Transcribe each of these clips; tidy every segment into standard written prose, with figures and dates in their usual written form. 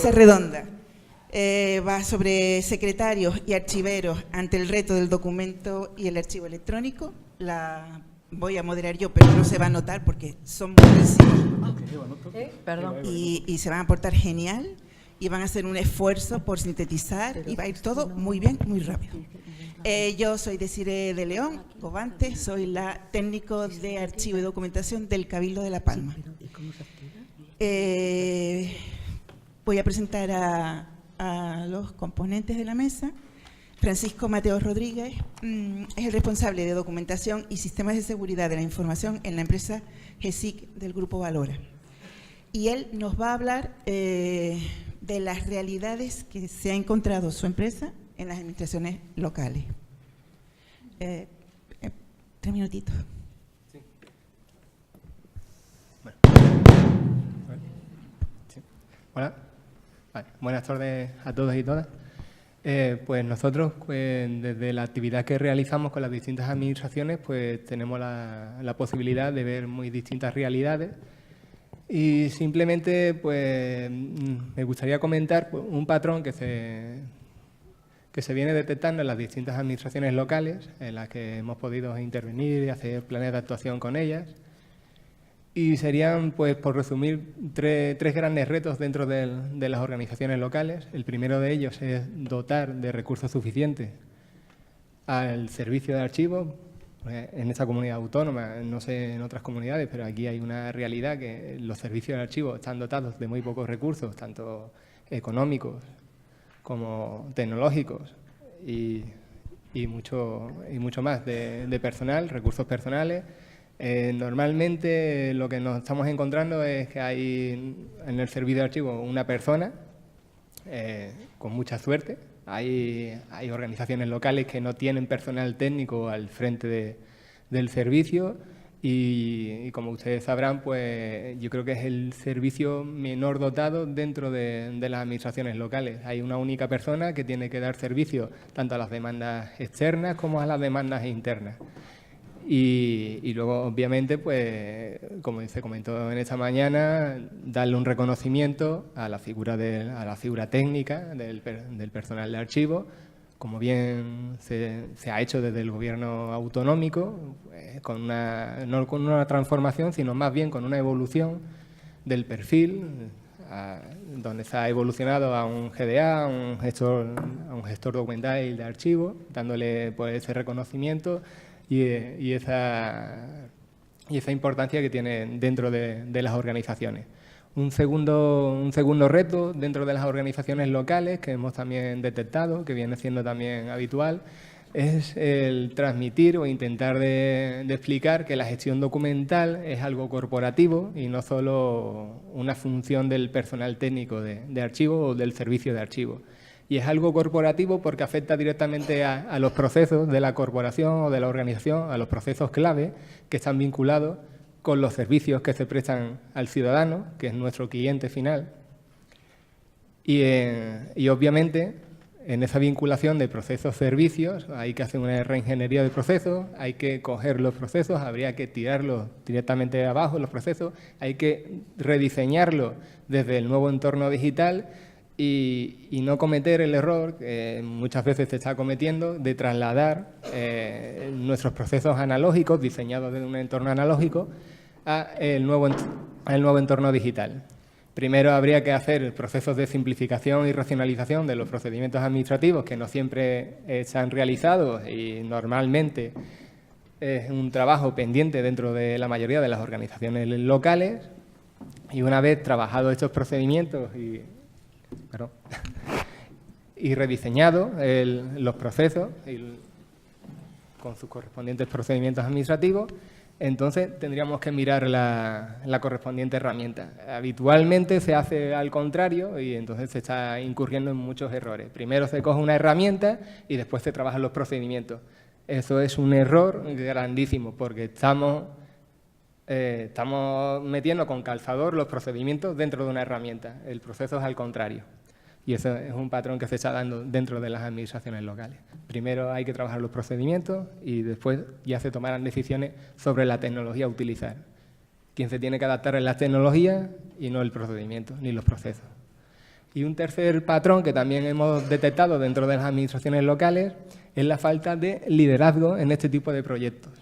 mesa redonda va sobre secretarios y archiveros ante el reto del documento y el archivo electrónico. La voy a moderar yo, pero no se va a notar porque son muy recientes. Perdón. Y se van a portar genial y van a hacer un esfuerzo por sintetizar y va a ir todo muy bien, muy rápido. Yo soy Desiree de León Cobante, soy la técnico de archivo y documentación del Cabildo de La Palma. Voy a presentar a los componentes de la mesa. Francisco Mateo Rodríguez es el responsable de documentación y sistemas de seguridad de la información en la empresa GESIC del Grupo Valora. Y él nos va a hablar de las realidades que se ha encontrado su empresa en las administraciones locales. 3 minutitos. Sí. Bueno. Sí. Hola. Vale. Buenas tardes a todos y todas. Pues nosotros, desde la actividad que realizamos con las distintas administraciones, pues tenemos la posibilidad de ver muy distintas realidades. Y simplemente, pues, me gustaría comentar un patrón que se viene detectando en las distintas administraciones locales, en las que hemos podido intervenir y hacer planes de actuación con ellas. Y serían, pues, por resumir, tres grandes retos dentro de las organizaciones locales. El primero de ellos es dotar de recursos suficientes al servicio de archivos. En esta comunidad autónoma, no sé en otras comunidades, pero aquí hay una realidad que los servicios de archivo están dotados de muy pocos recursos, tanto económicos como tecnológicos y mucho más de personal, recursos personales. Normalmente lo que nos estamos encontrando es que hay en el servicio de archivo una persona, con mucha suerte. Hay organizaciones locales que no tienen personal técnico al frente del servicio y como ustedes sabrán, pues yo creo que es el servicio menor dotado dentro de las administraciones locales. Hay una única persona que tiene que dar servicio tanto a las demandas externas como a las demandas internas. Y luego, obviamente, pues como se comentó en esta mañana, darle un reconocimiento a la figura técnica del personal de archivo, como bien se ha hecho desde el gobierno autonómico, pues, no con una transformación, sino más bien con una evolución del perfil, donde se ha evolucionado a un GDA, a un gestor documental de archivo, dándole, pues, ese reconocimiento y esa importancia que tiene dentro de las organizaciones. Un segundo reto dentro de las organizaciones locales que hemos también detectado, que viene siendo también habitual, es el transmitir o intentar de explicar que la gestión documental es algo corporativo y no solo una función del personal técnico de archivo o del servicio de archivo. Y es algo corporativo porque afecta directamente a los procesos de la corporación o de la organización, a los procesos clave que están vinculados con los servicios que se prestan al ciudadano, que es nuestro cliente final. Y obviamente, en esa vinculación de procesos-servicios, hay que hacer una reingeniería de procesos, hay que coger los procesos, habría que tirarlos directamente abajo, los procesos, hay que rediseñarlos desde el nuevo entorno digital y no cometer el error que muchas veces se está cometiendo de trasladar nuestros procesos analógicos, diseñados desde un entorno analógico, al nuevo entorno digital. Primero habría que hacer procesos de simplificación y racionalización de los procedimientos administrativos que no siempre se han realizado y normalmente es un trabajo pendiente dentro de la mayoría de las organizaciones locales. Y una vez trabajados estos procedimientos y rediseñados los procesos con sus correspondientes procedimientos administrativos, entonces tendríamos que mirar la correspondiente herramienta. Habitualmente se hace al contrario y entonces se está incurriendo en muchos errores. Primero se coge una herramienta y después se trabajan los procedimientos. Eso es un error grandísimo porque estamos metiendo con calzador los procedimientos dentro de una herramienta. El proceso es al contrario. Y eso es un patrón que se está dando dentro de las administraciones locales. Primero hay que trabajar los procedimientos y después ya se tomarán decisiones sobre la tecnología a utilizar. Quien se tiene que adaptar es la tecnología y no el procedimiento ni los procesos. Y un tercer patrón que también hemos detectado dentro de las administraciones locales es la falta de liderazgo en este tipo de proyectos.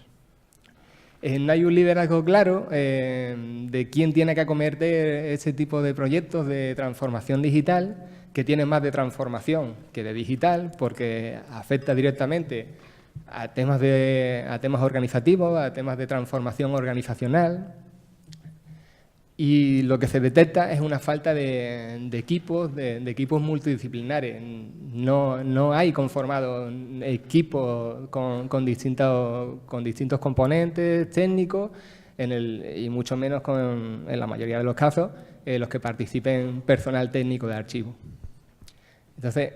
No hay un liderazgo claro de quién tiene que acometer ese tipo de proyectos de transformación digital, que tienen más de transformación que de digital, porque afecta directamente a temas organizativos, a temas de transformación organizacional. Y lo que se detecta es una falta de equipos multidisciplinares. No hay conformados equipos con distintos componentes técnicos y mucho menos en la mayoría de los casos los que participen personal técnico de archivo. Entonces,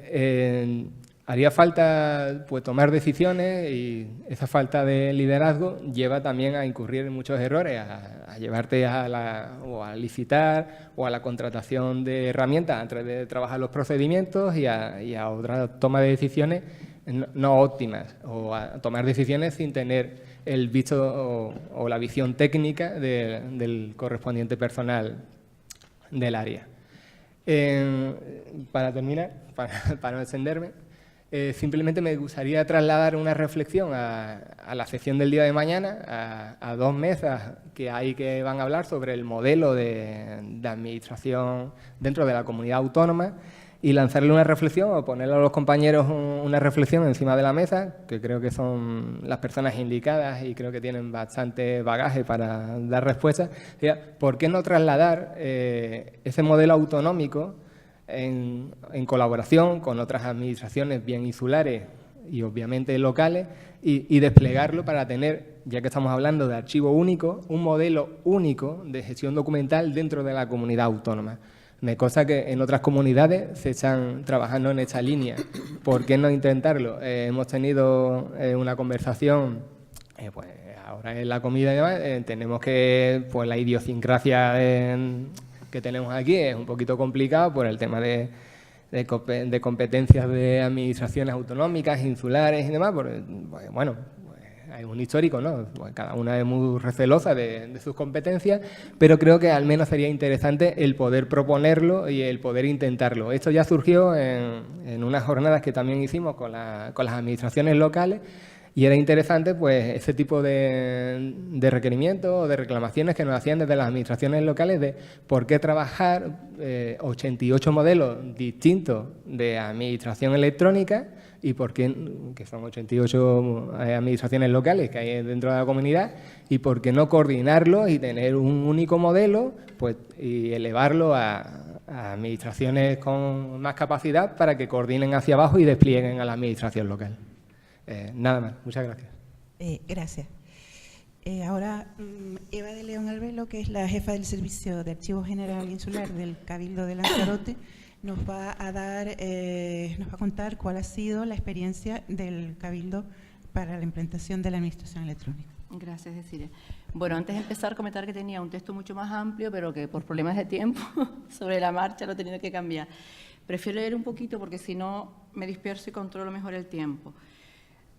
haría falta pues, tomar decisiones y esa falta de liderazgo lleva también a incurrir en muchos errores, a llevarte a licitar o a la contratación de herramientas antes de trabajar los procedimientos y a otra toma de decisiones no óptimas o a tomar decisiones sin tener el visto o la visión técnica del correspondiente personal del área. Para terminar, para no extenderme, simplemente me gustaría trasladar una reflexión a la sesión del día de mañana, a 2 mesas que hay que van a hablar sobre el modelo de administración dentro de la comunidad autónoma y lanzarle una reflexión o ponerle a los compañeros una reflexión encima de la mesa, que creo que son las personas indicadas y creo que tienen bastante bagaje para dar respuestas. ¿Por qué no trasladar ese modelo autonómico en colaboración con otras administraciones bien insulares y obviamente locales y desplegarlo para tener, ya que estamos hablando de archivo único, un modelo único de gestión documental dentro de la comunidad autónoma? Cosa que en otras comunidades se están trabajando en esta línea. ¿Por qué no intentarlo? Hemos tenido una conversación, pues ahora en la comida y demás, tenemos que, pues la idiosincrasia que tenemos aquí es un poquito complicado por el tema de competencias de administraciones autonómicas, insulares y demás, porque, bueno, hay un histórico, ¿no? Pues cada una es muy recelosa de sus competencias, pero creo que al menos sería interesante el poder proponerlo y el poder intentarlo. Esto ya surgió en unas jornadas que también hicimos con las administraciones locales y era interesante pues ese tipo de requerimientos o de reclamaciones que nos hacían desde las administraciones locales de por qué trabajar 88 modelos distintos de administración electrónica y por qué, que son 88 administraciones locales que hay dentro de la comunidad, y por qué no coordinarlo y tener un único modelo pues, y elevarlo a administraciones con más capacidad para que coordinen hacia abajo y desplieguen a la administración local. Nada más. Muchas gracias. Gracias. Ahora, Eva de León Albelo, que es la jefa del Servicio de Archivo General Insular del Cabildo de Lanzarote, nos va a contar cuál ha sido la experiencia del Cabildo para la implantación de la administración electrónica. Gracias, Desiree. Bueno, antes de empezar, comentar que tenía un texto mucho más amplio, pero que por problemas de tiempo, sobre la marcha, lo he tenido que cambiar. Prefiero leer un poquito porque si no me disperso y controlo mejor el tiempo.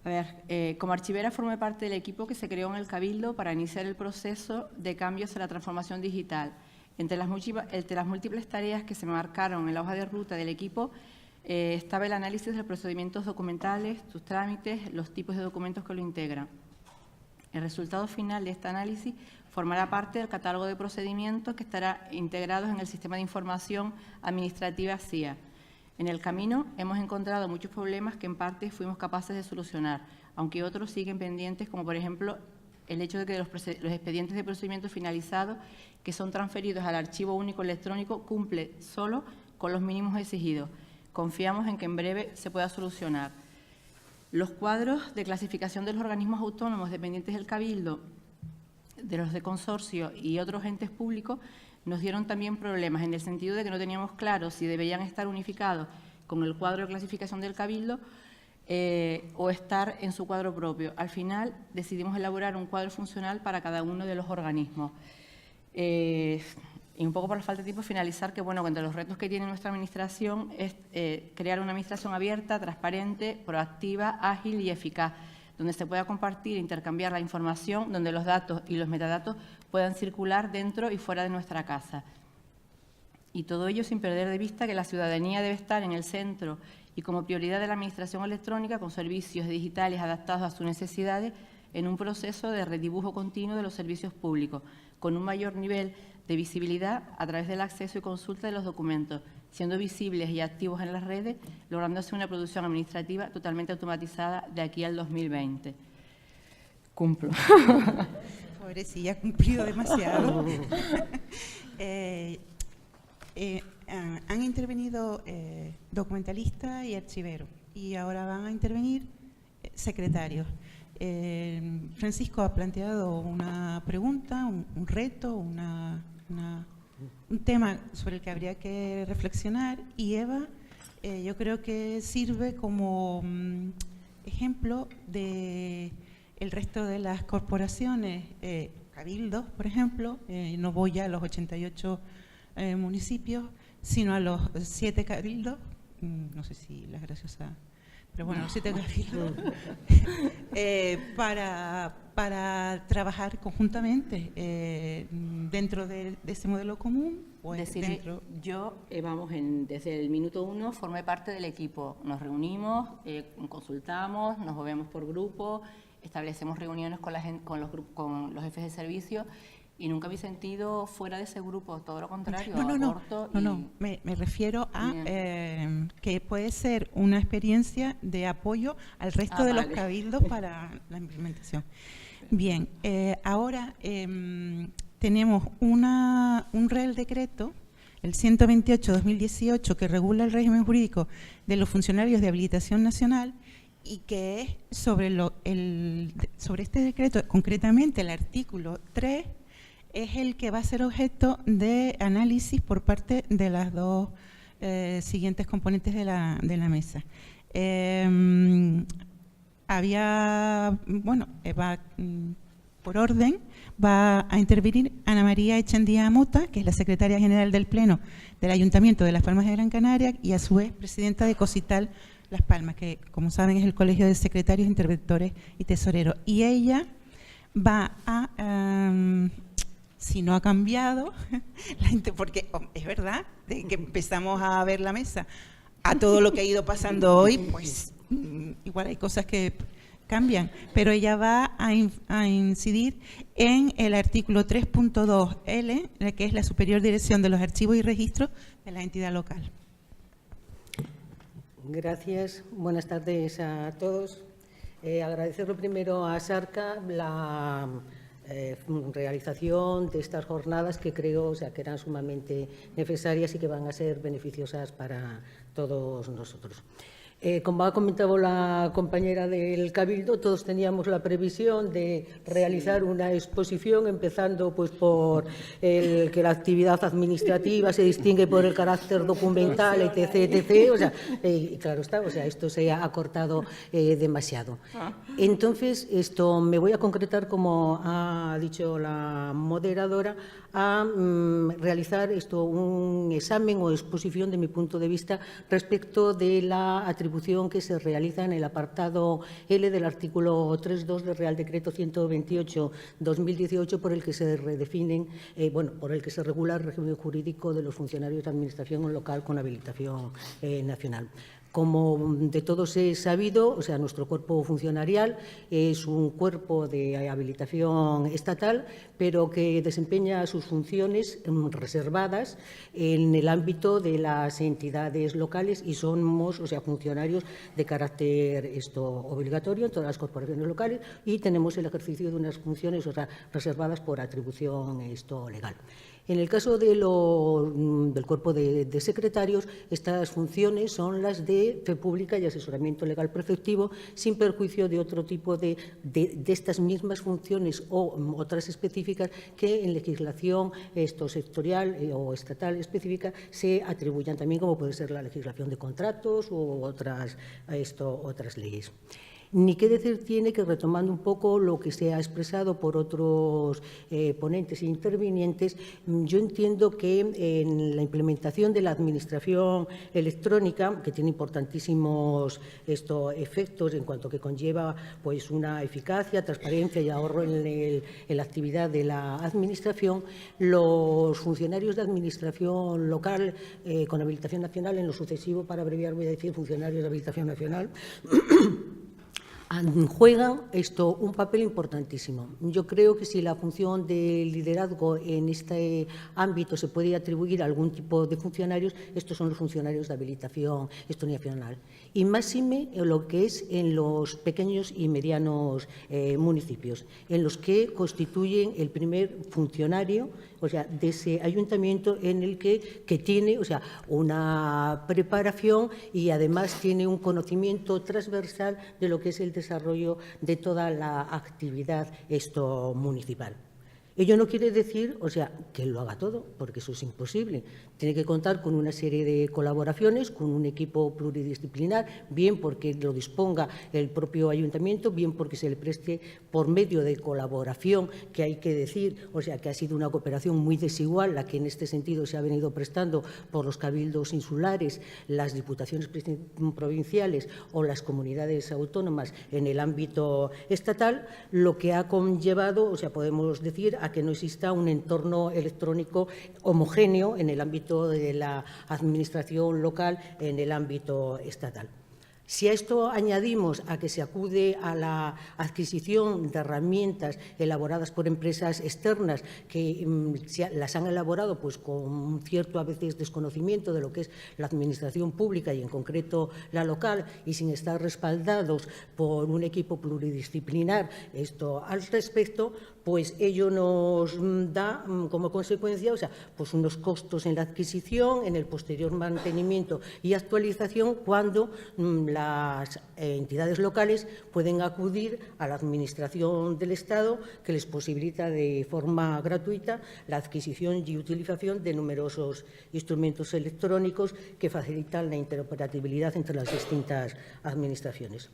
A ver, como archivera formé parte del equipo que se creó en el Cabildo para iniciar el proceso de cambios a la transformación digital. Entre las múltiples tareas que se me marcaron en la hoja de ruta del equipo estaba el análisis de los procedimientos documentales, sus trámites, los tipos de documentos que lo integran. El resultado final de este análisis formará parte del catálogo de procedimientos que estará integrado en el Sistema de Información Administrativa SIA. En el camino hemos encontrado muchos problemas que en parte fuimos capaces de solucionar, aunque otros siguen pendientes, como por ejemplo el hecho de que los expedientes de procedimiento finalizados que son transferidos al archivo único electrónico cumple solo con los mínimos exigidos. Confiamos en que en breve se pueda solucionar. Los cuadros de clasificación de los organismos autónomos dependientes del Cabildo, de los de consorcio y otros entes públicos nos dieron también problemas en el sentido de que no teníamos claro si debían estar unificados con el cuadro de clasificación del Cabildo o estar en su cuadro propio. Al final decidimos elaborar un cuadro funcional para cada uno de los organismos. Y un poco por la falta de tiempo, finalizar que, bueno, entre los retos que tiene nuestra administración es crear una administración abierta, transparente, proactiva, ágil y eficaz, donde se pueda compartir e intercambiar la información, donde los datos y los metadatos puedan circular dentro y fuera de nuestra casa. Y todo ello sin perder de vista que la ciudadanía debe estar en el centro y como prioridad de la Administración electrónica con servicios digitales adaptados a sus necesidades en un proceso de redibujo continuo de los servicios públicos, con un mayor nivel de visibilidad a través del acceso y consulta de los documentos, siendo visibles y activos en las redes, lográndose una producción administrativa totalmente automatizada de aquí al 2020. Cumplo. Pobrecilla, ha cumplido demasiado. Han intervenido documentalistas y archiveros y ahora van a intervenir secretarios. Francisco ha planteado una pregunta, un reto, un tema sobre el que habría que reflexionar, y Eva yo creo que sirve como ejemplo de el resto de las corporaciones, cabildos, por ejemplo. No voy ya a los 88 municipios, sino a los 7 cabildos, no sé si la graciosa, pero bueno, los 7 cabildos, para trabajar conjuntamente dentro de ese modelo común. Yo, desde el minuto 1 formé parte del equipo. Nos reunimos, consultamos, nos movemos por grupo, establecemos reuniones con los jefes de servicio, y nunca me he sentido fuera de ese grupo, todo lo contrario. Me refiero a que puede ser una experiencia de apoyo al resto de los cabildos para la implementación. Bien, ahora tenemos un Real Decreto, el 128/2018, que regula el régimen jurídico de los funcionarios de habilitación nacional, y que es sobre este decreto, concretamente el artículo 3, es el que va a ser objeto de análisis por parte de las dos siguientes componentes de la mesa. Por orden, va a intervenir Ana María Echandía Mota, que es la secretaria general del Pleno del Ayuntamiento de Las Palmas de Gran Canaria y a su vez presidenta de Cosital Las Palmas, que como saben es el Colegio de Secretarios, Interventores y Tesoreros. Y ella va a, si no ha cambiado, porque es verdad, de que empezamos a ver la mesa a todo lo que ha ido pasando hoy, pues igual hay cosas que cambian, pero ella va a incidir en el artículo 3.2L, que es la superior dirección de los archivos y registros de la entidad local. Gracias, buenas tardes a todos. Agradecerlo primero a Sarca la realización de estas jornadas, que creo que eran sumamente necesarias y que van a ser beneficiosas para todos nosotros. Como ha comentado la compañera del Cabildo, todos teníamos la previsión de realizar una exposición, empezando pues por que la actividad administrativa se distingue por el carácter documental, etc. O sea, claro está, esto se ha acortado demasiado. Entonces, me voy a concretar, como ha dicho la moderadora, a realizar un examen o exposición de mi punto de vista respecto de la atribución que se realiza en el apartado L del artículo 3.2 del Real Decreto 128/2018, por el que se redefinen, por el que se regula el régimen jurídico de los funcionarios de administración local con habilitación nacional. Como de todos es sabido, nuestro cuerpo funcionarial es un cuerpo de habilitación estatal, pero que desempeña sus funciones reservadas en el ámbito de las entidades locales, y somos funcionarios de carácter obligatorio en todas las corporaciones locales, y tenemos el ejercicio de unas funciones reservadas por atribución legal. En el caso del cuerpo de secretarios, estas funciones son las de fe pública y asesoramiento legal preceptivo, sin perjuicio de otro tipo de estas mismas funciones o otras específicas que en legislación sectorial o estatal específica se atribuyan también, como puede ser la legislación de contratos u otras leyes. Ni qué decir tiene que, retomando un poco lo que se ha expresado por otros ponentes e intervinientes, yo entiendo que en la implementación de la administración electrónica, que tiene importantísimos efectos en cuanto que conlleva pues una eficacia, transparencia y ahorro en la actividad de la administración, los funcionarios de administración local con habilitación nacional, en lo sucesivo, para abreviar voy a decir funcionarios de habilitación nacional, juegan un papel importantísimo. Yo creo que si la función de liderazgo en este ámbito se puede atribuir a algún tipo de funcionarios, estos son los funcionarios de habilitación nacional. Y máxime lo que es en los pequeños y medianos municipios, en los que constituyen el primer funcionario, o sea, de ese ayuntamiento en el que tiene, o sea, una preparación y además tiene un conocimiento transversal de lo que es el desarrollo de toda la actividad municipal. Ello no quiere decir, o sea, que lo haga todo, porque eso es imposible. Tiene que contar con una serie de colaboraciones, con un equipo pluridisciplinar, bien porque lo disponga el propio ayuntamiento, bien porque se le preste por medio de colaboración, que hay que decir, o sea, que ha sido una cooperación muy desigual la que en este sentido se ha venido prestando por los cabildos insulares, las diputaciones provinciales o las comunidades autónomas en el ámbito estatal, lo que ha conllevado, o sea, podemos decir, a que no exista un entorno electrónico homogéneo en el ámbito de la administración local, en el ámbito estatal. Si a esto añadimos a que se acude a la adquisición de herramientas elaboradas por empresas externas que las han elaborado pues con un cierto a veces desconocimiento de lo que es la administración pública y en concreto la local y sin estar respaldados por un equipo pluridisciplinar al respecto, pues ello nos da como consecuencia, o sea, pues unos costos en la adquisición, en el posterior mantenimiento y actualización cuando las entidades locales pueden acudir a la Administración del Estado, que les posibilita de forma gratuita la adquisición y utilización de numerosos instrumentos electrónicos que facilitan la interoperabilidad entre las distintas administraciones.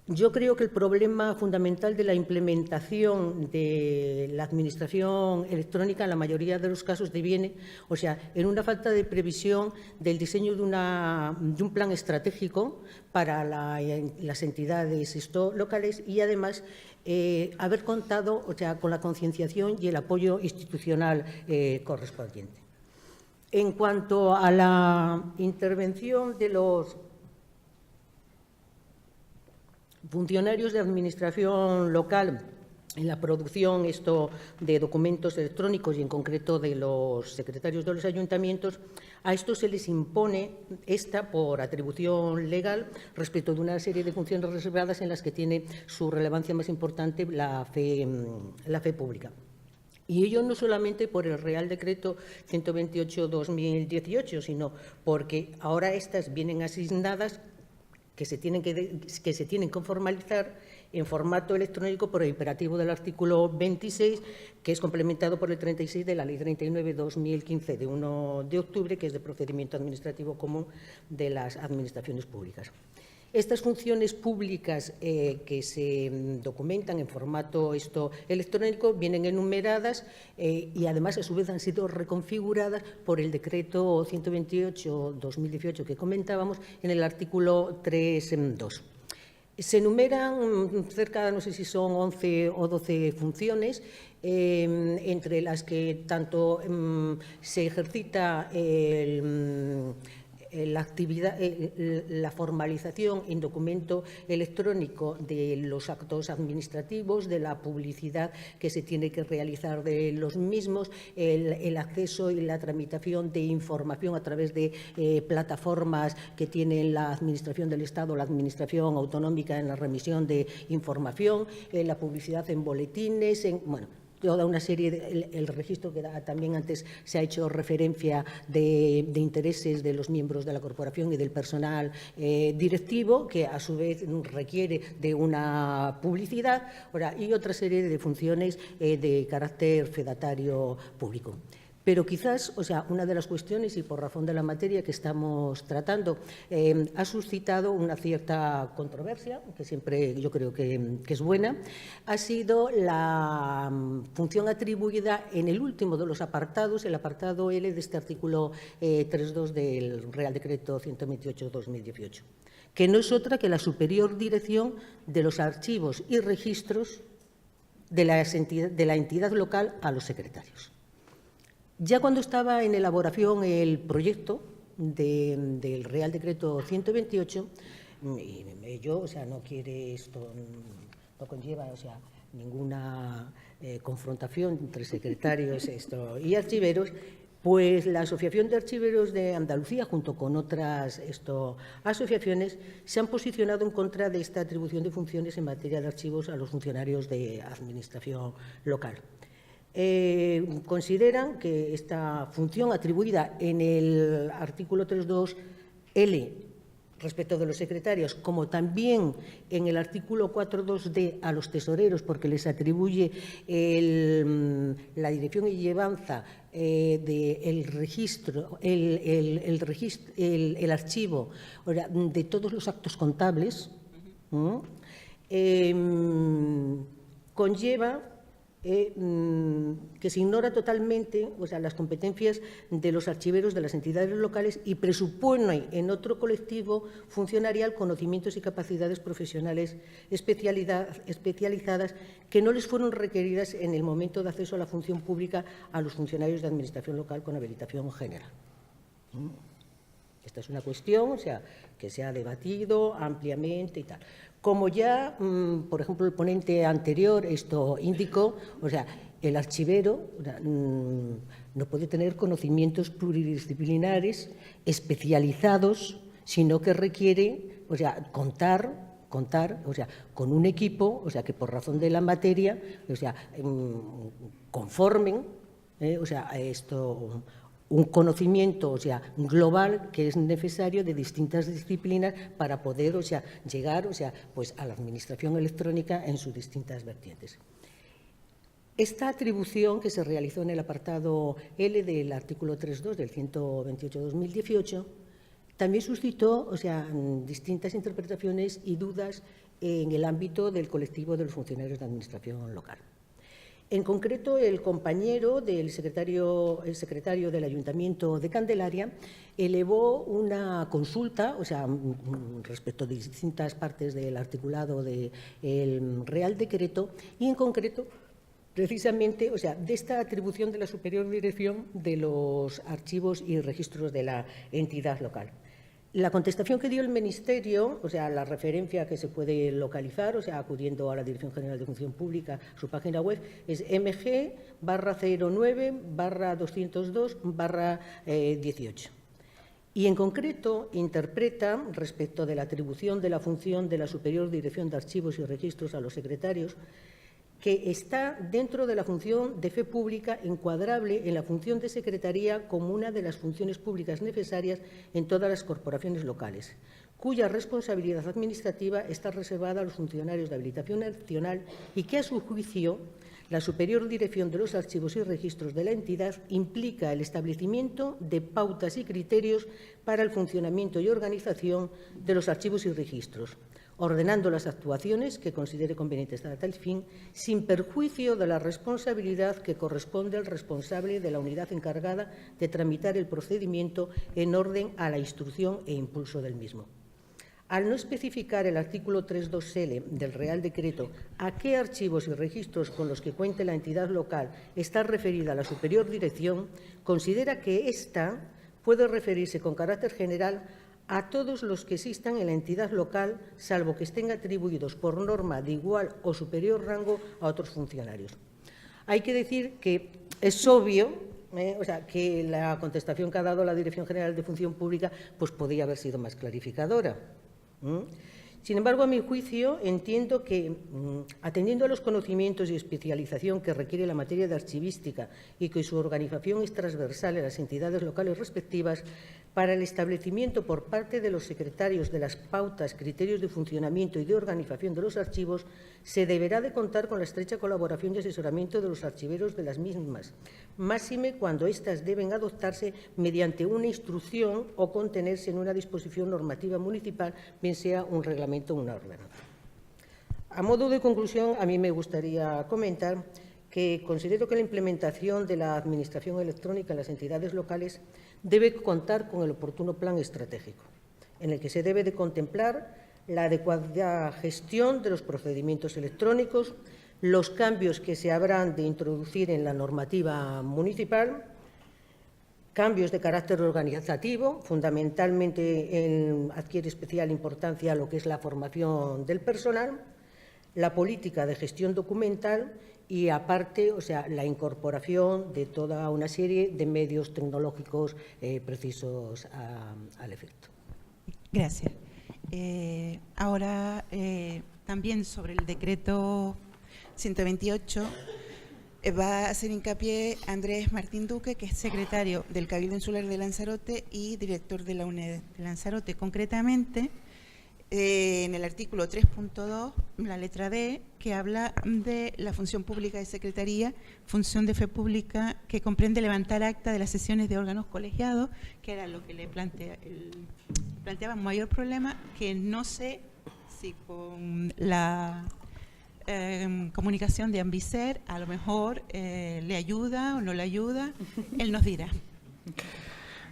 Yo creo que el problema fundamental de la implementación de la administración electrónica en la mayoría de los casos deviene, o sea, en una falta de previsión del diseño de un plan estratégico para las entidades locales y además haber contado, o sea, con la concienciación y el apoyo institucional correspondiente. En cuanto a la intervención de los funcionarios de administración local en la producción de documentos electrónicos y en concreto de los secretarios de los ayuntamientos, a estos se les impone por atribución legal respecto de una serie de funciones reservadas en las que tiene su relevancia más importante la fe pública. Y ello no solamente por el Real Decreto 128/2018, sino porque ahora estas vienen asignadas que se tienen que formalizar en formato electrónico por el imperativo del artículo 26, que es complementado por el 36 de la Ley 39/2015 de 1 de octubre, que es de procedimiento administrativo común de las administraciones públicas. Estas funciones públicas que se documentan en formato electrónico vienen enumeradas y además a su vez han sido reconfiguradas por el decreto 128/2018 que comentábamos en el artículo 3.2. Se enumeran cerca, no sé si son 11 o 12 funciones, entre las que tanto se ejercita la formalización en documento electrónico de los actos administrativos, de la publicidad que se tiene que realizar de los mismos, el acceso y la tramitación de información a través de plataformas que tiene la Administración del Estado, la Administración autonómica en la remisión de información, la publicidad en boletines, toda una serie, el registro que también antes se ha hecho referencia de intereses de los miembros de la corporación y del personal directivo, que a su vez requiere de una publicidad y otra serie de funciones de carácter fedatario público. Pero quizás, o sea, una de las cuestiones, y por razón de la materia que estamos tratando, ha suscitado una cierta controversia, que siempre yo creo que es buena, ha sido la función atribuida en el último de los apartados, el apartado L de este artículo 3.2 del Real Decreto 128/2018, que no es otra que la superior dirección de los archivos y registros de la entidad local a los secretarios. Ya cuando estaba en elaboración el proyecto del Real Decreto 128, yo, o sea, no quiere esto, no conlleva, o sea, ninguna confrontación entre secretarios y archiveros, pues la Asociación de Archiveros de Andalucía, junto con otras asociaciones, se han posicionado en contra de esta atribución de funciones en materia de archivos a los funcionarios de administración local. Consideran que esta función atribuida en el artículo 3.2L respecto de los secretarios, como también en el artículo 4.2D a los tesoreros, porque les atribuye la dirección y llevanza del registro, el archivo de todos los actos contables, conlleva que se ignora totalmente, o sea, las competencias de los archiveros de las entidades locales y presupone en otro colectivo funcionarial conocimientos y capacidades profesionales especializadas que no les fueron requeridas en el momento de acceso a la función pública a los funcionarios de administración local con habilitación general. Esta es una cuestión, o sea, que se ha debatido ampliamente y tal. Como ya, por ejemplo, el ponente anterior esto indicó, o sea, el archivero no puede tener conocimientos pluridisciplinares especializados, sino que requiere, o sea, contar, o sea, con un equipo, o sea, que por razón de la materia, o sea, conformen, o sea, un conocimiento, o sea, global que es necesario de distintas disciplinas para poder, o sea, llegar, o sea, pues a la administración electrónica en sus distintas vertientes. Esta atribución que se realizó en el apartado L del artículo 3.2 del 128/2018 también suscitó, o sea, distintas interpretaciones y dudas en el ámbito del colectivo de los funcionarios de administración local. En concreto, el compañero del secretario del Ayuntamiento de Candelaria elevó una consulta, o sea, respecto de distintas partes del articulado del Real Decreto y, en concreto, precisamente, o sea, de esta atribución de la superior dirección de los archivos y registros de la entidad local. La contestación que dio el Ministerio, o sea, la referencia que se puede localizar, o sea, acudiendo a la Dirección General de Función Pública, su página web, es mg/09/202/18. Y, en concreto, interpreta, respecto de la atribución de la función de la superior dirección de archivos y registros a los secretarios, que está dentro de la función de fe pública encuadrable en la función de secretaría como una de las funciones públicas necesarias en todas las corporaciones locales, cuya responsabilidad administrativa está reservada a los funcionarios de habilitación nacional y que, a su juicio, la superior dirección de los archivos y registros de la entidad implica el establecimiento de pautas y criterios para el funcionamiento y organización de los archivos y registros, ordenando las actuaciones que considere convenientes a tal fin, sin perjuicio de la responsabilidad que corresponde al responsable de la unidad encargada de tramitar el procedimiento en orden a la instrucción e impulso del mismo. Al no especificar el artículo 3.2L del Real Decreto a qué archivos y registros con los que cuente la entidad local está referida la superior dirección, considera que ésta puede referirse con carácter general a todos los que existan en la entidad local, salvo que estén atribuidos por norma de igual o superior rango a otros funcionarios. Hay que decir que es obvio, o sea, que la contestación que ha dado la Dirección General de Función Pública pues podría haber sido más clarificadora. Sin embargo, a mi juicio, entiendo que, atendiendo a los conocimientos y especialización que requiere la materia de archivística y que su organización es transversal en las entidades locales respectivas, para el establecimiento por parte de los secretarios de las pautas, criterios de funcionamiento y de organización de los archivos, se deberá de contar con la estrecha colaboración y asesoramiento de los archiveros de las mismas, máxime cuando éstas deben adoptarse mediante una instrucción o contenerse en una disposición normativa municipal, bien sea un reglamento o una ordenanza. A modo de conclusión, a mí me gustaría comentar que considero que la implementación de la Administración electrónica en las entidades locales debe contar con el oportuno plan estratégico, en el que se debe de contemplar la adecuada gestión de los procedimientos electrónicos, los cambios que se habrán de introducir en la normativa municipal, cambios de carácter organizativo, fundamentalmente adquiere especial importancia lo que es la formación del personal, la política de gestión documental y, aparte, o sea, la incorporación de toda una serie de medios tecnológicos precisos al efecto. Gracias. Ahora, también sobre el decreto 128, va a hacer hincapié Andrés Martín Duque, que es secretario del Cabildo Insular de Lanzarote y director de la UNED de Lanzarote. Concretamente, en el artículo 3.2, la letra D, que habla de la función pública de secretaría, función de fe pública que comprende levantar acta de las sesiones de órganos colegiados, que era lo que le planteaba un mayor problema, que no sé si con la comunicación de Ambicer a lo mejor le ayuda o no le ayuda, él nos dirá.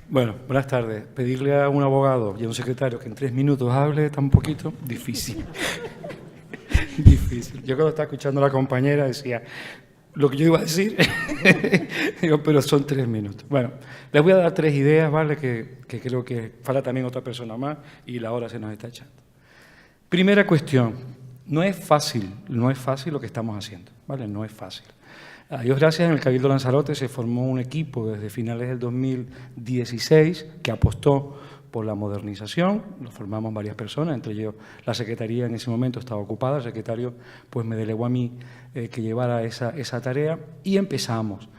Bueno, buenas tardes. Pedirle a un abogado y a un secretario que en 3 minutos hable tan poquito, difícil. Difícil. Yo cuando estaba escuchando a la compañera decía lo que yo iba a decir, digo, pero son 3 minutos. Bueno, les voy a dar 3 ideas, ¿vale? Que creo que falta también otra persona más y la hora se nos está echando. Primera cuestión, no es fácil lo que estamos haciendo, ¿vale? No es fácil. A Dios gracias, en el Cabildo Lanzarote se formó un equipo desde finales del 2016 que apostó por la modernización. Lo formamos varias personas, entre ellos la Secretaría en ese momento estaba ocupada, el secretario pues me delegó a mí que llevara esa tarea y empezamos.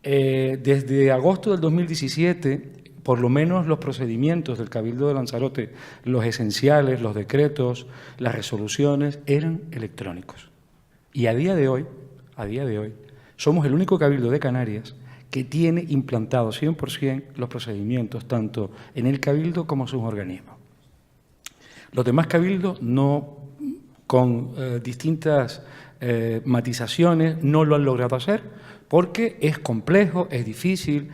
Desde agosto del 2017, por lo menos los procedimientos del Cabildo de Lanzarote, los esenciales, los decretos, las resoluciones, eran electrónicos. Y a día de hoy, somos el único cabildo de Canarias que tiene implantados 100% los procedimientos, tanto en el cabildo como en sus organismos. Los demás cabildos, no, con distintas matizaciones, no lo han logrado hacer porque es complejo, es difícil.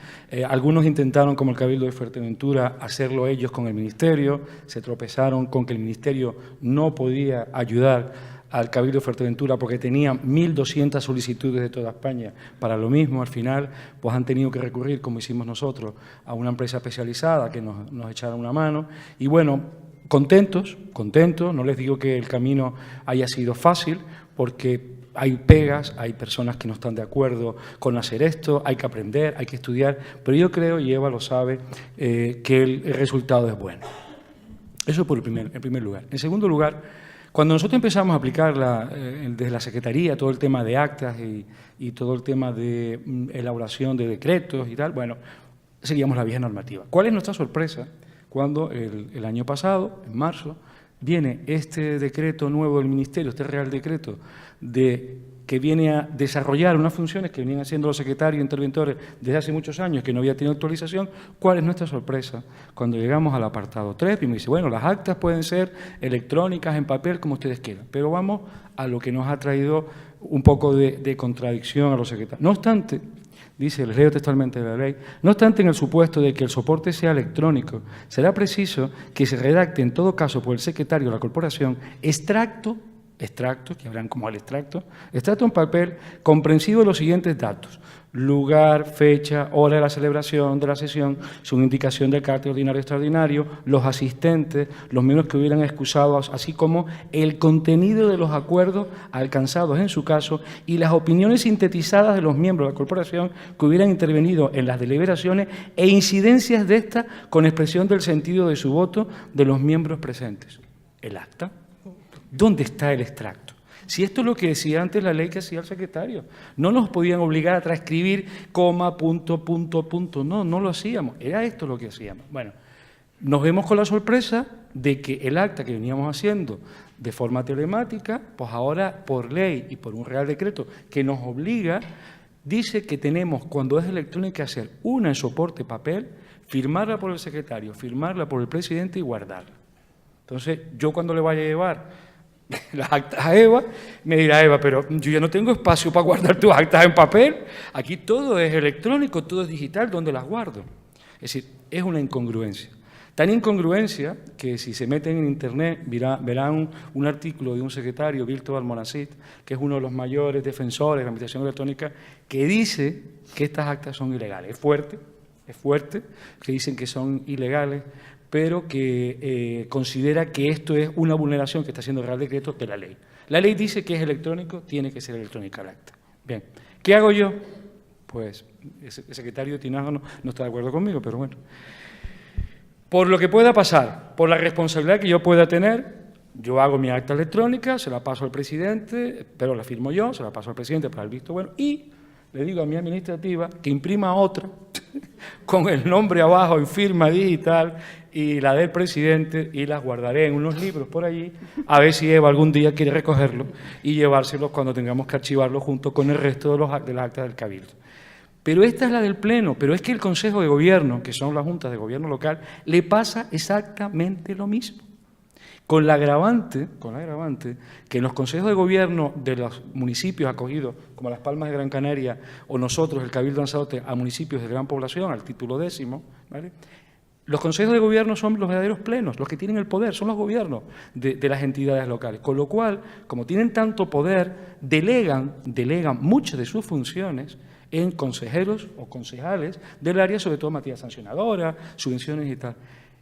Algunos intentaron, como el Cabildo de Fuerteventura, hacerlo ellos con el Ministerio, se tropezaron con que el Ministerio no podía ayudar al Cabildo de Fuerteventura porque tenían 1.200 solicitudes de toda España para lo mismo. Al final, pues han tenido que recurrir, como hicimos nosotros, a una empresa especializada que nos echara una mano. Y bueno, contentos, no les digo que el camino haya sido fácil, porque hay pegas, hay personas que no están de acuerdo con hacer esto, hay que aprender, hay que estudiar, pero yo creo, y Eva lo sabe, que el resultado es bueno. Eso en primer lugar. En segundo lugar, cuando nosotros empezamos a aplicar desde la Secretaría todo el tema de actas y todo el tema de elaboración de decretos y tal, bueno, seguíamos la vieja normativa. ¿Cuál es nuestra sorpresa? Cuando el año pasado, en marzo, viene este decreto nuevo del Ministerio, este Real Decreto, que viene a desarrollar unas funciones que venían haciendo los secretarios e interventores desde hace muchos años, que no había tenido actualización. ¿Cuál es nuestra sorpresa? Cuando llegamos al apartado 3, y me dice, bueno, las actas pueden ser electrónicas, en papel, como ustedes quieran, pero vamos a lo que nos ha traído un poco de contradicción a los secretarios. No obstante, dice, les leo textualmente de la ley, no obstante, en el supuesto de que el soporte sea electrónico, será preciso que se redacte en todo caso por el secretario de la corporación extracto, que habrán como el extracto en papel comprensivo de los siguientes datos: lugar, fecha, hora de la celebración de la sesión, su indicación del carácter ordinario y extraordinario, los asistentes, los miembros que hubieran excusado, así como el contenido de los acuerdos alcanzados en su caso y las opiniones sintetizadas de los miembros de la corporación que hubieran intervenido en las deliberaciones e incidencias de estas con expresión del sentido de su voto de los miembros presentes. ¿El acta? ¿Dónde está el extracto? Si esto es lo que decía antes la ley que hacía el secretario, no nos podían obligar a transcribir coma, punto, no lo hacíamos, era esto lo que hacíamos. Bueno, nos vemos con la sorpresa de que el acta que veníamos haciendo de forma telemática, pues ahora por ley y por un Real Decreto que nos obliga, dice que tenemos, cuando es electrónica, que hacer una en soporte papel, firmarla por el secretario, firmarla por el presidente y guardarla. Entonces, yo cuando le vaya a llevar las actas a Eva, me dirá Eva, pero yo ya no tengo espacio para guardar tus actas en papel. Aquí todo es electrónico, todo es digital, ¿dónde las guardo? Es decir, es una incongruencia. Tan incongruencia que si se meten en Internet verán un artículo de un secretario, Víctor Almonacid, que es uno de los mayores defensores de la administración electrónica, que dice que estas actas son ilegales. Es fuerte, que dicen que son ilegales, pero que considera que esto es una vulneración que está haciendo el Real Decreto de la ley. La ley dice que es electrónico, tiene que ser electrónica el acta. Bien, ¿qué hago yo? Pues el secretario Tinajo no está de acuerdo conmigo, pero bueno. Por lo que pueda pasar, por la responsabilidad que yo pueda tener, yo hago mi acta electrónica, se la paso al presidente, pero la firmo yo, se la paso al presidente para el visto bueno, y le digo a mi administrativa que imprima otra con el nombre abajo en firma digital y la del presidente, y las guardaré en unos libros por allí, a ver si Eva algún día quiere recogerlos y llevárselos cuando tengamos que archivarlos junto con el resto de las actas del Cabildo. Pero esta es la del Pleno, pero es que el Consejo de Gobierno, que son las juntas de gobierno local, le pasa exactamente lo mismo. Con la agravante que en los consejos de gobierno de los municipios acogidos, como Las Palmas de Gran Canaria o nosotros, el Cabildo de Lanzarote, a municipios de gran población, al título 10º, ¿vale? Los consejos de gobierno son los verdaderos plenos, los que tienen el poder, son los gobiernos de las entidades locales. Con lo cual, como tienen tanto poder, delegan muchas de sus funciones en consejeros o concejales del área, sobre todo materia sancionadora, subvenciones y tal.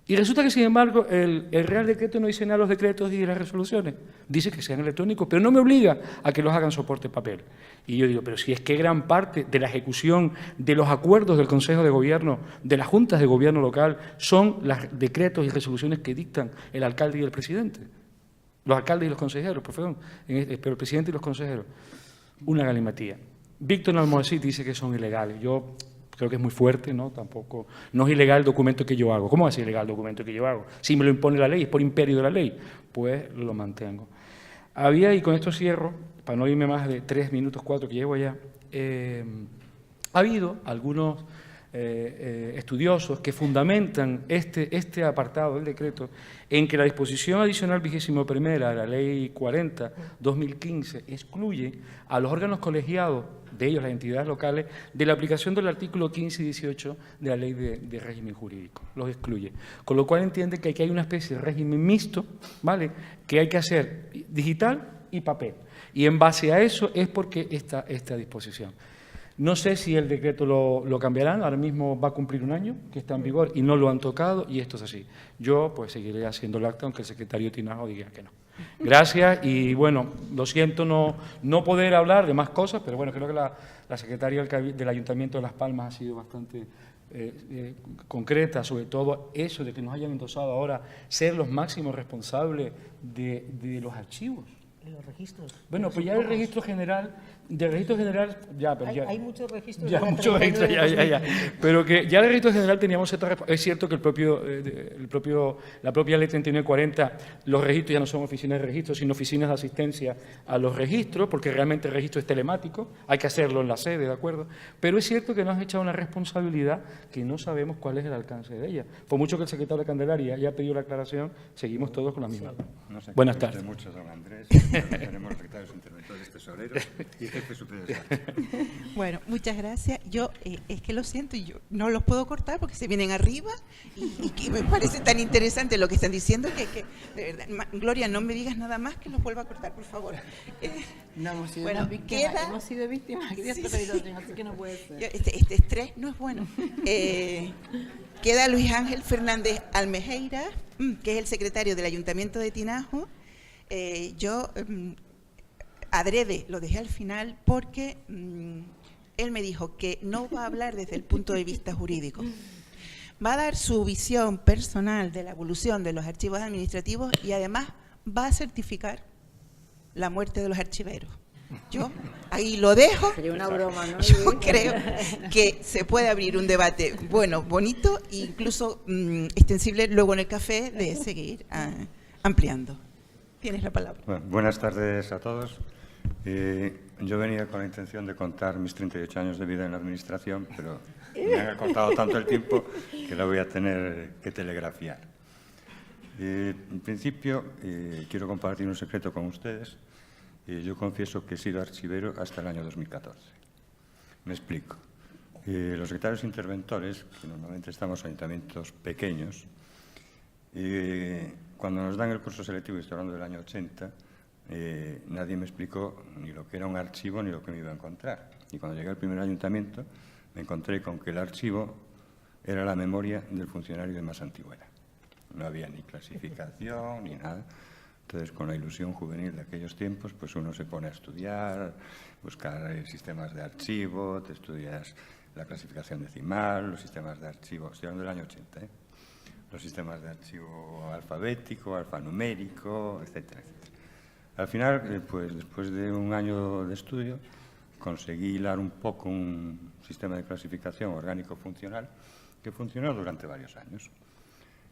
Y resulta que, sin embargo, el Real Decreto no dice nada de los decretos y de las resoluciones. Dice que sean electrónicos, pero no me obliga a que los hagan soporte papel. Y yo digo, pero si es que gran parte de la ejecución de los acuerdos del Consejo de Gobierno, de las juntas de gobierno local, son los decretos y resoluciones que dictan el alcalde y el presidente. Los alcaldes y los consejeros, perdón, pero el presidente y los consejeros. Una galimatía. Víctor Almonacid dice que son ilegales. Yo creo que es muy fuerte, ¿no? Tampoco, no es ilegal el documento que yo hago. ¿Cómo va a ser ilegal el documento que yo hago? Si me lo impone la ley, es por imperio de la ley, pues lo mantengo. Había, y con esto cierro, para no irme más de 3 minutos, 4 que llevo ya, ha habido algunos estudiosos que fundamentan este apartado del decreto en que la disposición adicional 21ª de la Ley 40/2015 excluye a los órganos colegiados, de ellos las entidades locales, de la aplicación del artículo 15 y 18 de la Ley de Régimen Jurídico. Los excluye. Con lo cual entiende que aquí hay una especie de régimen mixto, ¿vale?, que hay que hacer digital y papel. Y en base a eso es porque esta disposición. No sé si el decreto lo cambiarán, ahora mismo va a cumplir 1 año que está en vigor y no lo han tocado, y esto es así. Yo pues seguiré haciendo el acta aunque el secretario Tinajo diga que no. Gracias, y bueno, lo siento no poder hablar de más cosas, pero bueno, creo que la secretaria del Ayuntamiento de Las Palmas ha sido bastante concreta, sobre todo eso de que nos hayan endosado ahora ser los máximos responsables de los archivos. Los registros. Bueno, pues ya el registro general, ya, pero ya... Hay muchos registros. Ya, muchos registros, ya. Pero que ya el registro general teníamos cierta... Es cierto que la propia Ley 3940, los registros ya no son oficinas de registro, sino oficinas de asistencia a los registros, porque realmente el registro es telemático, hay que hacerlo en la sede, ¿de acuerdo? Pero es cierto que nos han echado una responsabilidad que no sabemos cuál es el alcance de ella. Por mucho que el secretario de Candelaria ya ha pedido la aclaración, seguimos todos con la misma. No sé, Buenas tardes. Muchos, don Andrés. Tenemos secretarios interventores, tesoreros y jefe superior de despacho. Bueno, muchas gracias. Yo es que lo siento, yo no los puedo cortar porque se vienen arriba y que me parece tan interesante lo que están diciendo que de verdad, Gloria, no me digas nada más que los vuelva a cortar, por favor. No hemos sido bueno, víctimas, queda... hemos sido víctimas, Sí. así que no puede ser. Este estrés no es bueno. Queda Luis Ángel Fernández Almejeira, que es el secretario del Ayuntamiento de Tinajo. Yo adrede lo dejé al final porque él me dijo que no va a hablar desde el punto de vista jurídico. Va a dar su visión personal de la evolución de los archivos administrativos y además va a certificar la muerte de los archiveros. Yo ahí lo dejo. Sería una broma, ¿no? Yo creo que se puede abrir un debate bueno, bonito e incluso extensible luego en el café de seguir ampliando. Tienes la palabra. Bueno, buenas tardes a todos. Yo venía con la intención de contar mis 38 años de vida en la Administración, pero me han acortado tanto el tiempo que la voy a tener que telegrafiar. En principio, quiero compartir un secreto con ustedes. Yo confieso que he sido archivero hasta el año 2014. Me explico. Los secretarios interventores, que normalmente estamos en ayuntamientos pequeños, cuando nos dan el curso selectivo, y estoy hablando del año 80, nadie me explicó ni lo que era un archivo ni lo que me iba a encontrar. Y cuando llegué al primer ayuntamiento, me encontré con que el archivo era la memoria del funcionario de más antigüedad. No había ni clasificación ni nada. Entonces, con la ilusión juvenil de aquellos tiempos, pues uno se pone a estudiar, buscar sistemas de archivo, te estudias la clasificación decimal, los sistemas de archivo, estoy hablando del año 80, los sistemas de archivo alfabético, alfanumérico, etcétera, etcétera. Al final, pues después de un año de estudio, conseguí hilar un poco un sistema de clasificación orgánico-funcional que funcionó durante varios años.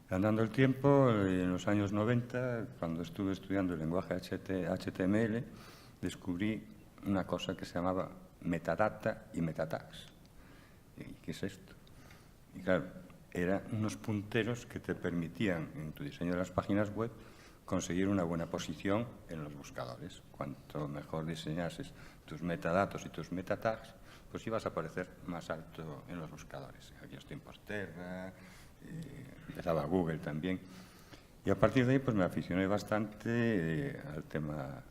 Andando el tiempo, en los años 90, cuando estuve estudiando el lenguaje HTML, descubrí una cosa que se llamaba metadata y metatags. ¿Y qué es esto? Y claro, eran unos punteros que te permitían, en tu diseño de las páginas web, conseguir una buena posición en los buscadores. Cuanto mejor diseñases tus metadatos y tus metatags, pues ibas a aparecer más alto en los buscadores. En aquellos tiempos Terra, empezaba Google también. Y a partir de ahí pues me aficioné bastante al tema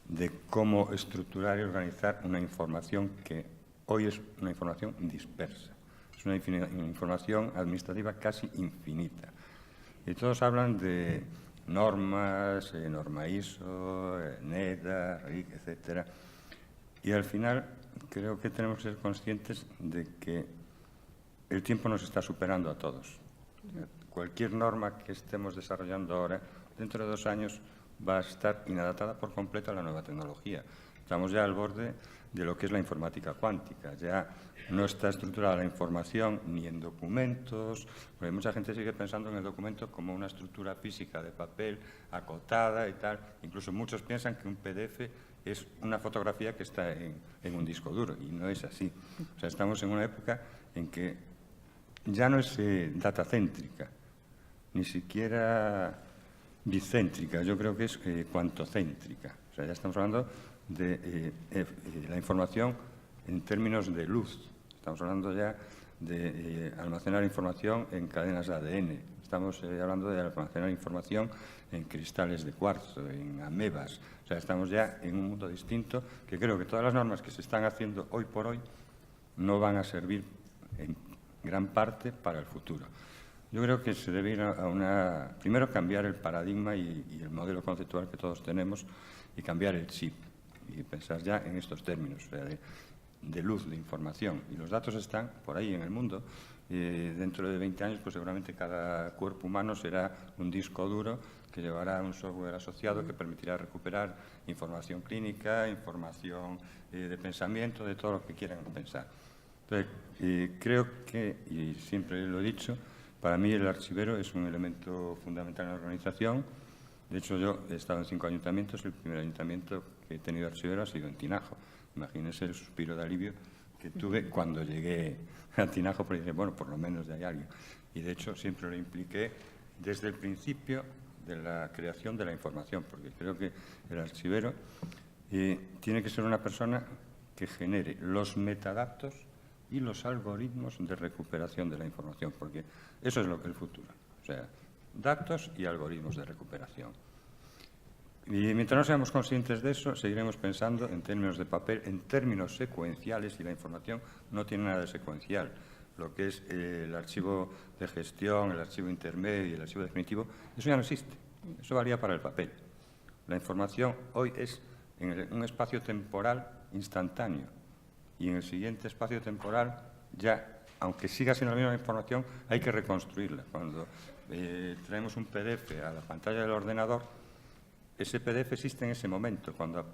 de cómo estructurar y organizar una información que hoy es una información dispersa. Es una información administrativa casi infinita. Y todos hablan de normas, norma ISO, NEDA, RIC, etcétera. Y al final creo que tenemos que ser conscientes de que el tiempo nos está superando a todos. Cualquier norma que estemos desarrollando ahora, dentro de 2 años, va a estar inadaptada por completo a la nueva tecnología. Estamos ya al borde de lo que es la informática cuántica. Ya no está estructurada la información ni en documentos, porque mucha gente sigue pensando en el documento como una estructura física de papel, acotada y tal. Incluso muchos piensan que un PDF es una fotografía que está en un disco duro, y no es así. O sea, estamos en una época en que ya no es datacéntrica, ni siquiera bicéntrica, yo creo que es cuantocéntrica. O sea, ya estamos hablando de la información en términos de luz. Estamos hablando ya de almacenar información en cadenas de ADN. Estamos hablando de almacenar información en cristales de cuarzo, en amebas. O sea, estamos ya en un mundo distinto que creo que todas las normas que se están haciendo hoy por hoy no van a servir en gran parte para el futuro. Yo creo que se debe ir a primero cambiar el paradigma y el modelo conceptual que todos tenemos y cambiar el chip y pensar ya en estos términos, o sea, de luz, de información. Y los datos están por ahí en el mundo. Dentro de 20 años, pues seguramente cada cuerpo humano será un disco duro que llevará un software asociado que permitirá recuperar información clínica, información de pensamiento, de todo lo que quieran pensar. Entonces, creo que, y siempre lo he dicho, para mí el archivero es un elemento fundamental en la organización. De hecho, yo he estado en 5 ayuntamientos. El primer ayuntamiento que he tenido archivero ha sido en Tinajo. Imagínense el suspiro de alivio que tuve cuando llegué a Tinajo, porque dije, bueno, por lo menos ya hay alguien. Y de hecho, siempre lo impliqué desde el principio de la creación de la información, porque creo que el archivero tiene que ser una persona que genere los metadatos y los algoritmos de recuperación de la información, porque eso es lo que es el futuro. O sea, datos y algoritmos de recuperación. Y mientras no seamos conscientes de eso, seguiremos pensando en términos de papel, en términos secuenciales, y la información no tiene nada de secuencial. Lo que es el archivo de gestión, el archivo intermedio y el archivo definitivo, eso ya no existe. Eso valía para el papel. La información hoy es en un espacio temporal instantáneo, y en el siguiente espacio temporal ya, aunque siga siendo la misma información, hay que reconstruirla. Cuando traemos un PDF a la pantalla del ordenador, ese PDF existe en ese momento. Cuando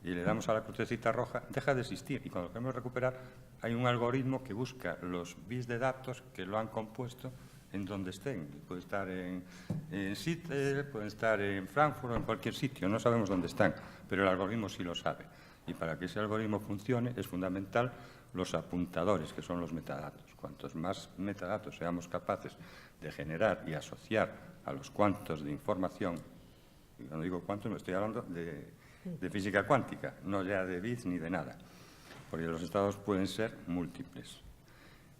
y le damos a la crucecita roja, deja de existir. Y cuando lo queremos recuperar, hay un algoritmo que busca los bits de datos que lo han compuesto en donde estén. Puede estar en Seattle, pueden estar en Frankfurt o en cualquier sitio, no sabemos dónde están, pero el algoritmo sí lo sabe. Y para que ese algoritmo funcione es fundamental los apuntadores, que son los metadatos. Cuantos más metadatos seamos capaces de generar y asociar a los cuantos de información, y cuando digo cuantos me estoy hablando de física cuántica, no ya de bits ni de nada, porque los estados pueden ser múltiples.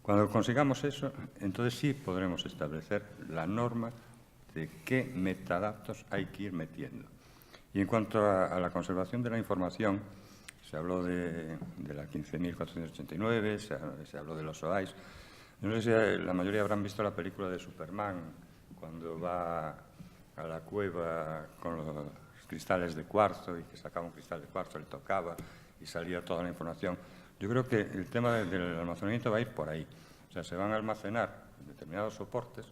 Cuando consigamos eso, entonces sí podremos establecer la norma de qué metadatos hay que ir metiendo. Y en cuanto a la conservación de la información, se habló de la 15.489, se habló de los OAIs. No sé si la mayoría habrán visto la película de Superman, cuando va a la cueva con los cristales de cuarzo y que sacaba un cristal de cuarzo, le tocaba y salía toda la información. Yo creo que el tema del almacenamiento va a ir por ahí. O sea, se van a almacenar en determinados soportes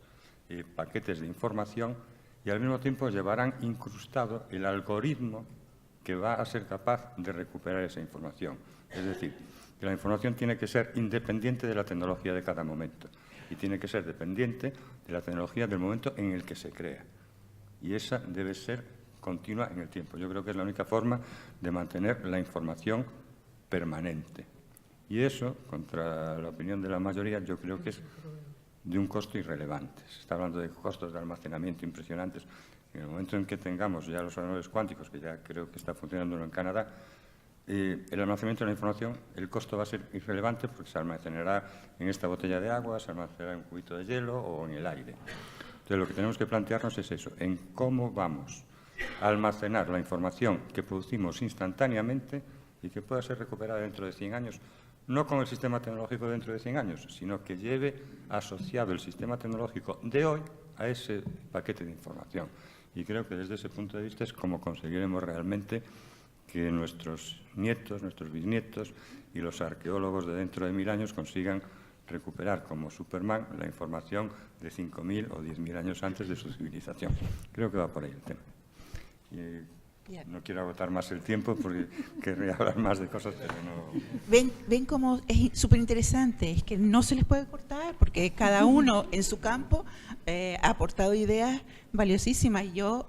y paquetes de información y al mismo tiempo llevarán incrustado el algoritmo que va a ser capaz de recuperar esa información. Es decir, que la información tiene que ser independiente de la tecnología de cada momento y tiene que ser dependiente de la tecnología del momento en el que se crea. Y esa debe ser continua en el tiempo. Yo creo que es la única forma de mantener la información permanente. Y eso, contra la opinión de la mayoría, yo creo que es de un costo irrelevante. Se está hablando de costos de almacenamiento impresionantes. En el momento en que tengamos ya los ordenadores cuánticos, que ya creo que está funcionando en Canadá, el almacenamiento de la información, el costo va a ser irrelevante porque se almacenará en esta botella de agua, se almacenará en un cubito de hielo o en el aire. Entonces, lo que tenemos que plantearnos es eso, en cómo vamos a almacenar la información que producimos instantáneamente y que pueda ser recuperada dentro de 100 años, no con el sistema tecnológico dentro de 100 años, sino que lleve asociado el sistema tecnológico de hoy a ese paquete de información. Y creo que desde ese punto de vista es como conseguiremos realmente que nuestros nietos, nuestros bisnietos y los arqueólogos de dentro de 1000 años consigan recuperar como Superman la información de 5000 o 10.000 años antes de su civilización. Creo que va por ahí el tema. Y no quiero agotar más el tiempo porque querría hablar más de cosas, pero no... Ven cómo es súper interesante, es que no se les puede cortar porque cada uno en su campo ha aportado ideas valiosísimas. Y yo,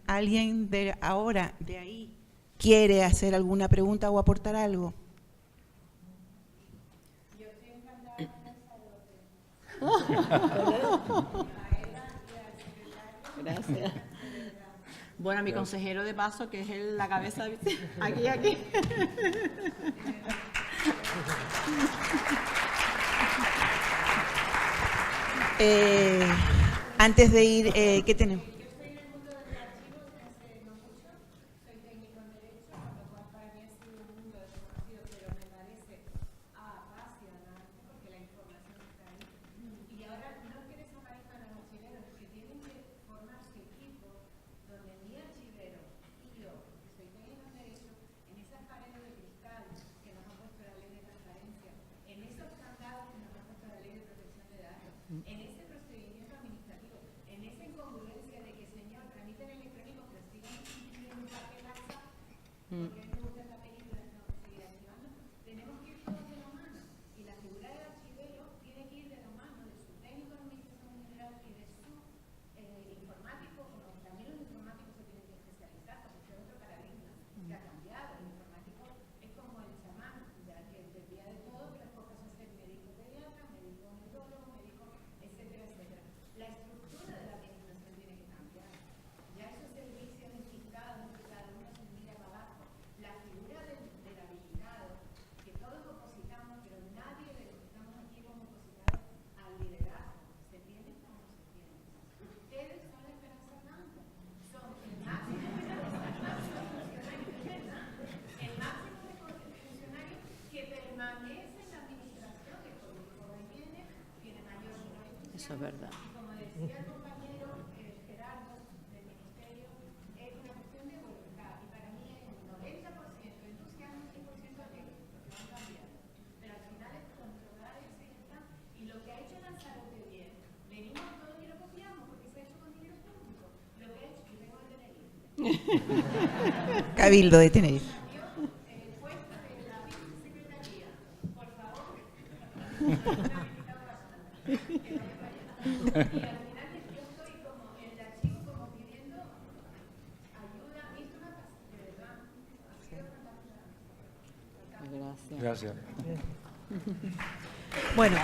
alguien de ahora, de ahí, quiere hacer alguna pregunta o aportar algo. Yo estoy encantada con el Gracias. Bueno, a mi consejero de paso, que es la cabeza, aquí. Antes de ir, ¿qué tenemos? Yo estoy en el mundo del archivo desde hace no mucho, soy técnico en Derecho, con lo cual para mí ha sido un mundo desconocido, pero me parece apasionante porque la información está ahí. Y ahora no es que desaparezcan los archiveros, es que tienen que formarse equipos donde mi archivero y yo, que soy técnico en Derecho, en esas paredes de cristal que nos ha puesto la ley de transparencia, en esos candados que nos ha puesto la ley de protección de datos, en ese procedimiento administrativo, en esa incongruencia de que, señor, tramiten electrónico, pero sigan pidiendo un papel laxa, porque me gusta esta película, tengo que seguir archivando. Tenemos que ir todos de la mano, y la figura del archivero tiene que ir de la mano de su técnico de administración general y de su informático, como también los informáticos se tienen que especializar, porque es otro paradigma que ha cambiado. El informático es como el chamán, ya que dependía de todo, pero es por caso ser médico pediatra, médico neurólogo, médico, etcétera, etcétera. La estructura de la administración tiene que cambiar. Ya esos servicios unificados, que cada uno se mira para abajo. La figura del habilitado, que todos opositamos, pero nadie de los que estamos aquí hemos opositado al liderazgo. ¿Se tiene o no se tiene? Ustedes son la esperanza blanca. Son el máximo de funcionarios que permanece en la administración, que por el joven tiene mayor influencia. Eso es verdad. Y como decía el compañero Gerardo del Ministerio, es una cuestión de voluntad. Y para mí es un 90% entusiasmo y 100% alegre, porque van cambiando. Pero al final es controlar ese plan. Y lo que ha hecho Lanzarote bien, venimos todos y lo copiamos, porque se ha hecho con dinero público. Lo que ha hecho, yo tengo el DNI. Cabildo de Tenerife. Yo Gracias. Gracias. Bueno,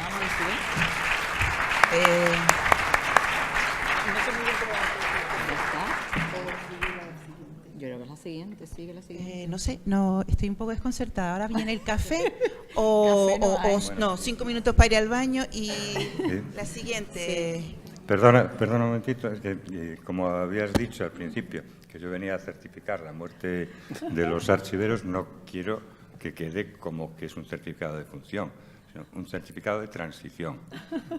Yo creo que es la siguiente, sigue la siguiente. no sé, no, estoy un poco desconcertada. Ahora viene el café o, Café no o- hay. o- no, 5 minutos para ir al baño y Sí. la siguiente. Perdona un momentito, es que como habías dicho al principio, que yo venía a certificar la muerte de los archiveros, no quiero que quede como que es un certificado de función, sino un certificado de transición.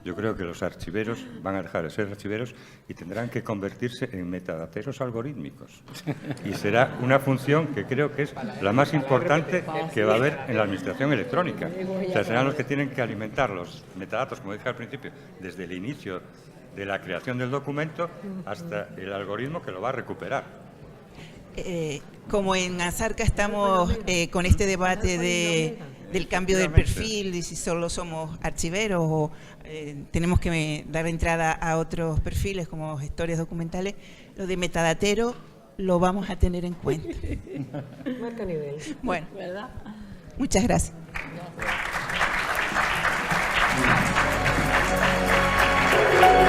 Yo creo que los archiveros van a dejar de ser archiveros y tendrán que convertirse en metadateros algorítmicos. Y será una función que creo que es la más importante que va a haber en la administración electrónica. O sea, serán los que tienen que alimentar los metadatos, como dije al principio, desde el inicio de la creación del documento hasta el algoritmo que lo va a recuperar. Como en Azarca estamos con este debate del cambio del perfil, y si solo somos archiveros o tenemos que dar entrada a otros perfiles como gestores documentales, lo de metadatero lo vamos a tener en cuenta. Marca nivel. Bueno, ¿Verdad? muchas gracias. Gracias.